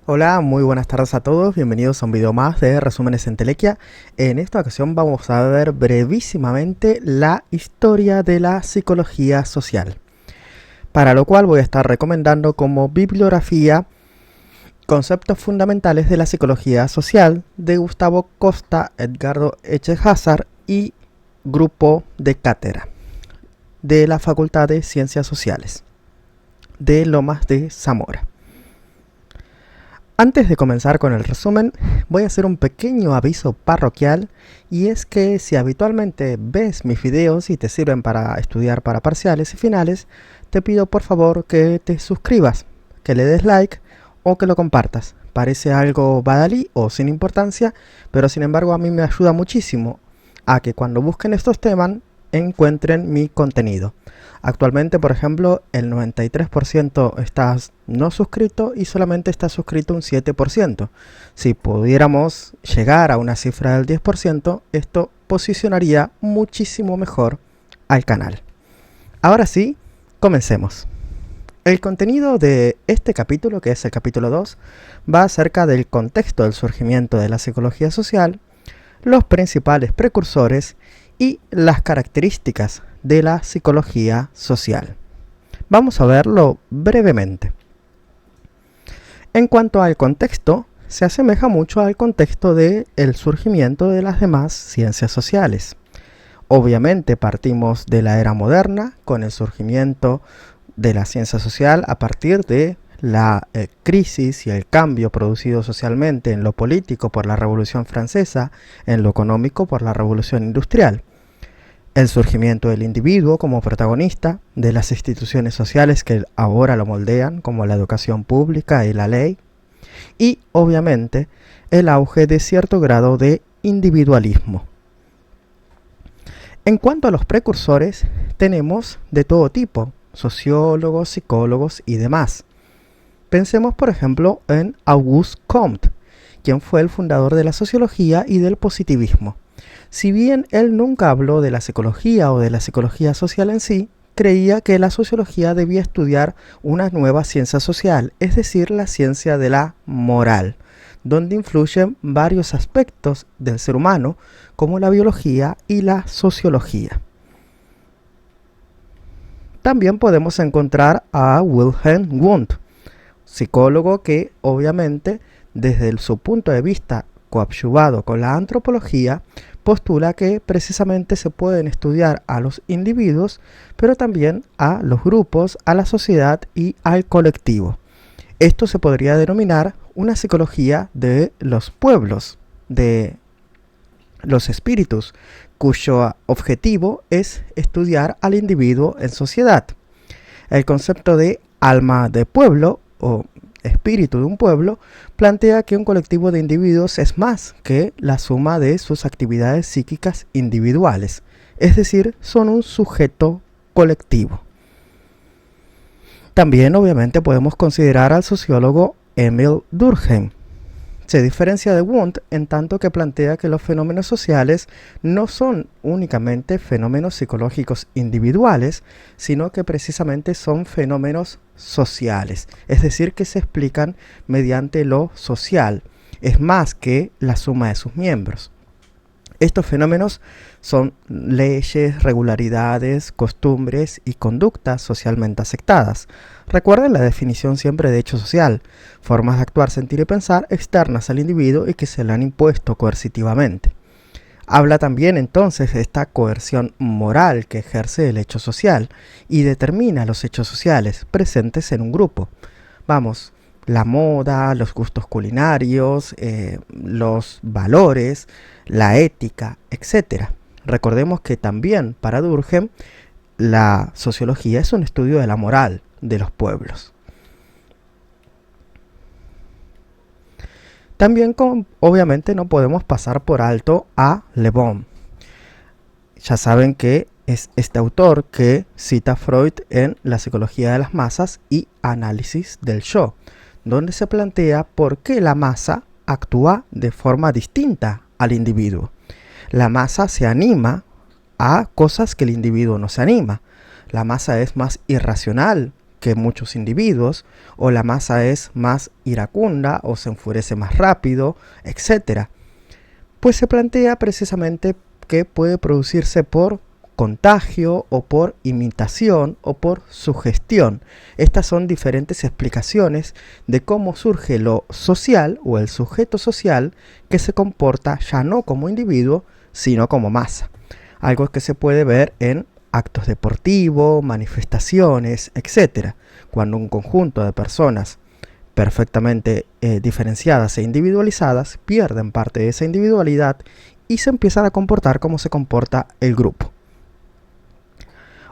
Hola, muy buenas tardes a todos, bienvenidos a un video más de Resúmenes en Telequia. En esta ocasión vamos a ver brevísimamente la historia de la psicología social, para lo cual voy a estar recomendando como bibliografía Conceptos fundamentales de la psicología social de Gustavo Costa, Edgardo Echehazar y Grupo de Cátedra de la Facultad de Ciencias Sociales de Lomas de Zamora. Antes de comenzar con el resumen, voy a hacer un pequeño aviso parroquial, y es que si habitualmente ves mis videos y te sirven para estudiar para parciales y finales, te pido por favor que te suscribas, que le des like o que lo compartas. Parece algo badalí o sin importancia, pero sin embargo a mí me ayuda muchísimo a que cuando busquen estos temas encuentren mi contenido. Actualmente, por ejemplo, el 93% está no suscrito y solamente está suscrito un 7%. Si pudiéramos llegar a una cifra del 10%, esto posicionaría muchísimo mejor al canal. Ahora sí, comencemos. El contenido de este capítulo, que es el capítulo 2, va acerca del contexto del surgimiento de la psicología social, los principales precursores y las características de la psicología social. Vamos a verlo brevemente. En cuanto al contexto, se asemeja mucho al contexto del surgimiento de las demás ciencias sociales. Obviamente partimos de la era moderna con el surgimiento de la ciencia social a partir de la crisis y el cambio producido socialmente en lo político por la Revolución Francesa, en lo económico por la Revolución Industrial. El surgimiento del individuo como protagonista de las instituciones sociales que ahora lo moldean, como la educación pública y la ley, y obviamente el auge de cierto grado de individualismo. En cuanto a los precursores, tenemos de todo tipo, sociólogos, psicólogos y demás. Pensemos por ejemplo en Auguste Comte, quien fue el fundador de la sociología y del positivismo. Si bien él nunca habló de la psicología o de la psicología social en sí, creía que la sociología debía estudiar una nueva ciencia social, es decir, la ciencia de la moral, donde influyen varios aspectos del ser humano, como la biología y la sociología. También podemos encontrar a Wilhelm Wundt, psicólogo que obviamente desde su punto de vista coadyuvado con la antropología postula que precisamente se pueden estudiar a los individuos, pero también a los grupos, a la sociedad y al colectivo. Esto se podría denominar una psicología de los pueblos, de los espíritus, cuyo objetivo es estudiar al individuo en sociedad. El concepto de alma de pueblo o espíritu de un pueblo plantea que un colectivo de individuos es más que la suma de sus actividades psíquicas individuales, es decir, son un sujeto colectivo. También obviamente podemos considerar al sociólogo Emil Durkheim. Se diferencia de Wundt en tanto que plantea que los fenómenos sociales no son únicamente fenómenos psicológicos individuales, sino que precisamente son fenómenos sociales, es decir, que se explican mediante lo social, es más que la suma de sus miembros. Estos fenómenos son leyes, regularidades, costumbres y conductas socialmente aceptadas. Recuerden la definición siempre de hecho social: formas de actuar, sentir y pensar externas al individuo y que se le han impuesto coercitivamente. Habla también entonces de esta coerción moral que ejerce el hecho social y determina los hechos sociales presentes en un grupo. Vamos, la moda, los gustos culinarios, los valores, la ética, etc. Recordemos que también para Durkheim la sociología es un estudio de la moral de los pueblos. También obviamente no podemos pasar por alto a Le Bon. Ya saben que es este autor que cita a Freud en La psicología de las masas y Análisis del yo, donde se plantea por qué la masa actúa de forma distinta al individuo. La masa se anima a cosas que el individuo no se anima. La masa es más irracional que muchos individuos, o la masa es más iracunda o se enfurece más rápido, etc. Pues se plantea precisamente que puede producirse por contagio o por imitación o por sugestión. Estas son diferentes explicaciones de cómo surge lo social o el sujeto social que se comporta ya no como individuo, sino como masa. Algo que se puede ver en actos deportivos, manifestaciones, etc. Cuando un conjunto de personas perfectamente diferenciadas e individualizadas pierden parte de esa individualidad y se empiezan a comportar como se comporta el grupo.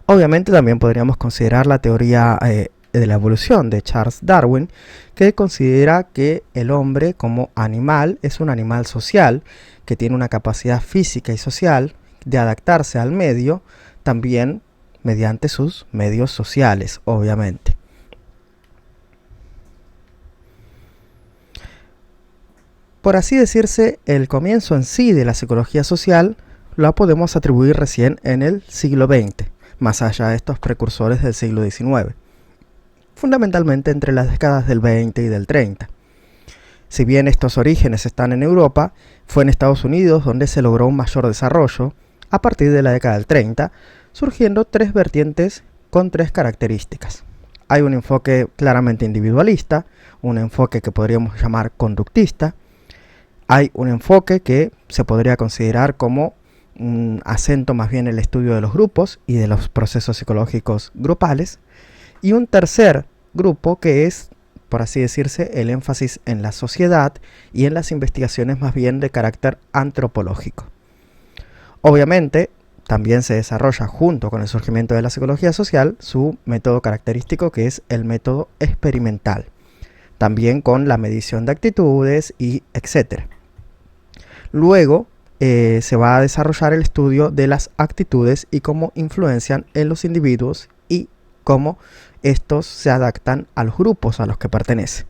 Obviamente también podríamos considerar la teoría de la evolución de Charles Darwin, que considera que el hombre como animal es un animal social, que tiene una capacidad física y social de adaptarse al medio, también mediante sus medios sociales, obviamente. Por así decirse, el comienzo en sí de la psicología social lo podemos atribuir recién en el siglo XX, más allá de estos precursores del siglo XIX, fundamentalmente entre las décadas del 20 y del 30. Si bien estos orígenes están en Europa, fue en Estados Unidos donde se logró un mayor desarrollo a partir de la década del 30, surgiendo tres vertientes con tres características. Hay un enfoque claramente individualista, un enfoque que podríamos llamar conductista, hay un enfoque que se podría considerar como un acento más bien en el estudio de los grupos y de los procesos psicológicos grupales, y un tercer grupo que es, por así decirse, el énfasis en la sociedad y en las investigaciones más bien de carácter antropológico. Obviamente, también se desarrolla junto con el surgimiento de la psicología social su método característico, que es el método experimental, también con la medición de actitudes y etc. Luego se va a desarrollar el estudio de las actitudes y cómo influencian en los individuos y cómo estos se adaptan a los grupos a los que pertenecen.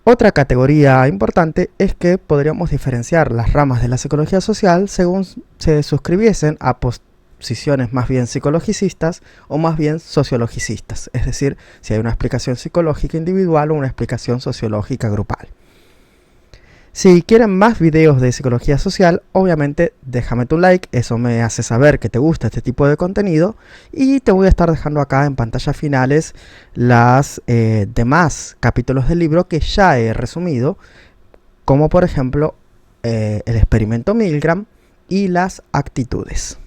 Otra categoría importante es que podríamos diferenciar las ramas de la psicología social según se suscribiesen a posiciones más bien psicologicistas o más bien sociologicistas, es decir, si hay una explicación psicológica individual o una explicación sociológica grupal. Si quieren más videos de psicología social, obviamente déjame tu like, eso me hace saber que te gusta este tipo de contenido, y te voy a estar dejando acá en pantalla finales las demás capítulos del libro que ya he resumido, como por ejemplo el experimento Milgram y las actitudes.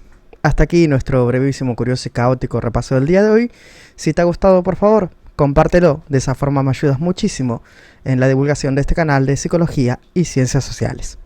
Hasta aquí nuestro brevísimo, curioso y caótico repaso del día de hoy. Si te ha gustado, por favor, compártelo, de esa forma me ayudas muchísimo en la divulgación de este canal de psicología y ciencias sociales.